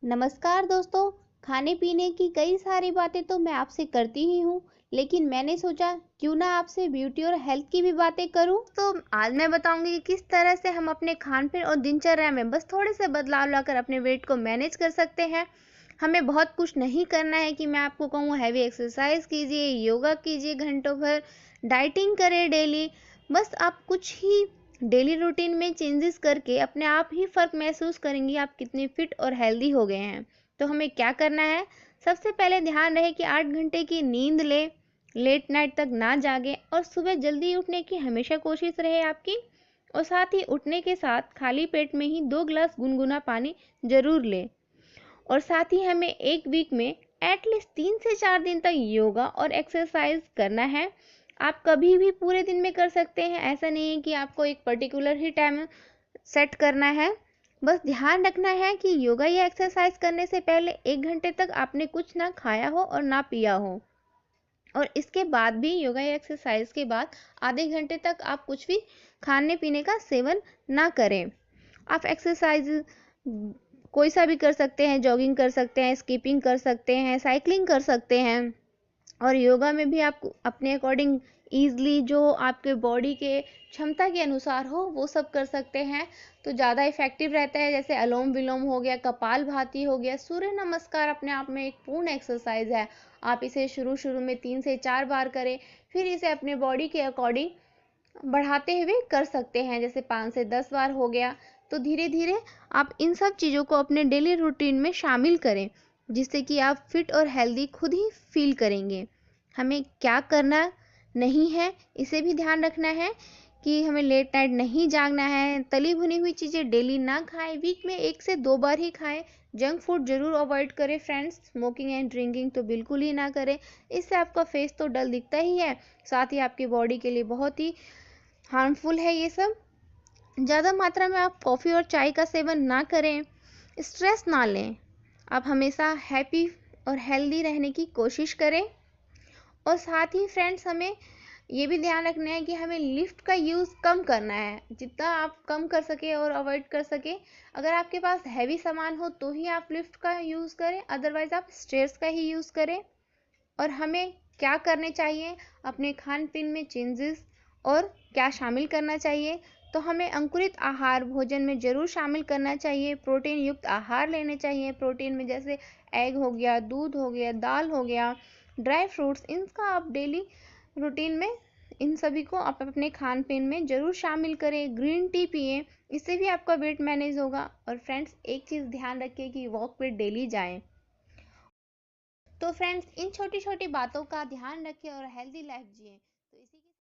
नमस्कार दोस्तों। खाने पीने की कई सारी बातें तो मैं आपसे करती ही हूँ, लेकिन मैंने सोचा क्यों ना आपसे ब्यूटी और हेल्थ की भी बातें करूँ। तो आज मैं बताऊंगी कि किस तरह से हम अपने खान पीन और दिनचर्या में बस थोड़े से बदलाव लाकर अपने वेट को मैनेज कर सकते हैं। हमें बहुत कुछ नहीं करना है कि मैं आपको कहूँ हैवी एक्सरसाइज कीजिए, योगा कीजिए घंटों भर, डाइटिंग करें डेली। बस आप कुछ ही डेली रूटीन में चेंजेस करके अपने आप ही फ़र्क महसूस करेंगी आप कितने फिट और हेल्दी हो गए हैं। तो हमें क्या करना है? सबसे पहले ध्यान रहे कि 8 घंटे की नींद लें, लेट नाइट तक ना जागें और सुबह जल्दी उठने की हमेशा कोशिश रहे आपकी। और साथ ही उठने के साथ खाली पेट में ही 2 गिलास गुनगुना पानी ज़रूर लें। और साथ ही हमें एक वीक में एटलीस्ट 3 से 4 दिन तक योगा और एक्सरसाइज करना है। आप कभी भी पूरे दिन में कर सकते हैं, ऐसा नहीं है कि आपको एक पर्टिकुलर ही टाइम सेट करना है। बस ध्यान रखना है कि योगा या एक्सरसाइज करने से पहले 1 घंटे तक आपने कुछ ना खाया हो और ना पिया हो। और इसके बाद भी योगा या एक्सरसाइज के बाद आधे घंटे तक आप कुछ भी खाने पीने का सेवन ना करें। आप एक्सरसाइज कोई सा भी कर सकते हैं, जॉगिंग कर सकते हैं, स्किपिंग कर सकते हैं, साइकिलिंग कर सकते हैं। और योगा में भी आप अपने अकॉर्डिंग ईज़िली जो आपके बॉडी के क्षमता के अनुसार हो वो सब कर सकते हैं, तो ज़्यादा इफ़ेक्टिव रहता है। जैसे अनुलोम विलोम हो गया, कपालभाति हो गया, सूर्य नमस्कार अपने आप में एक पूर्ण एक्सरसाइज है। आप इसे शुरू में 3 से 4 बार करें, फिर इसे अपने बॉडी के अकॉर्डिंग बढ़ाते हुए कर सकते हैं, जैसे 5 से 10 बार हो गया। तो धीरे धीरे आप इन सब चीज़ों को अपने डेली रूटीन में शामिल करें, जिससे कि आप फिट और हेल्दी खुद ही फील करेंगे। हमें क्या करना नहीं है इसे भी ध्यान रखना है कि हमें लेट नाइट नहीं जागना है, तली भुनी हुई चीज़ें डेली ना खाएं, वीक में 1 से 2 बार ही खाएं। जंक फूड ज़रूर अवॉइड करें फ्रेंड्स, स्मोकिंग एंड ड्रिंकिंग तो बिल्कुल ही ना करें। इससे आपका फेस तो डल दिखता ही है, साथ ही आपकी बॉडी के लिए बहुत ही हार्मफुल है ये सब। ज़्यादा मात्रा में आप कॉफ़ी और चाय का सेवन ना करें, स्ट्रेस ना लें। आप हमेशा हैप्पी और हेल्दी रहने की कोशिश करें। और साथ ही फ्रेंड्स हमें ये भी ध्यान रखना है कि हमें लिफ्ट का यूज़ कम करना है, जितना आप कम कर सके और अवॉइड कर सके। अगर आपके पास हैवी सामान हो तो ही आप लिफ्ट का यूज़ करें, अदरवाइज़ आप स्टेयर्स का ही यूज़ करें। और हमें क्या करने चाहिए अपने खान पीन में चेंजेस और क्या शामिल करना चाहिए? तो हमें अंकुरित आहार भोजन में ज़रूर शामिल करना चाहिए, प्रोटीन युक्त आहार लेने चाहिए। प्रोटीन में जैसे एग हो गया, दूध हो गया, दाल हो गया, ड्राई फ्रूट्स, इनका आप डेली रूटीन में इन सभी को आप अपने खान पीन में ज़रूर शामिल करें। ग्रीन टी पिएं, इससे भी आपका वेट मैनेज होगा। और फ्रेंड्स एक चीज़ ध्यान रखिए कि वॉक पे डेली जाएं। तो फ्रेंड्स इन छोटी छोटी बातों का ध्यान रखें और हेल्दी लाइफ जिएं।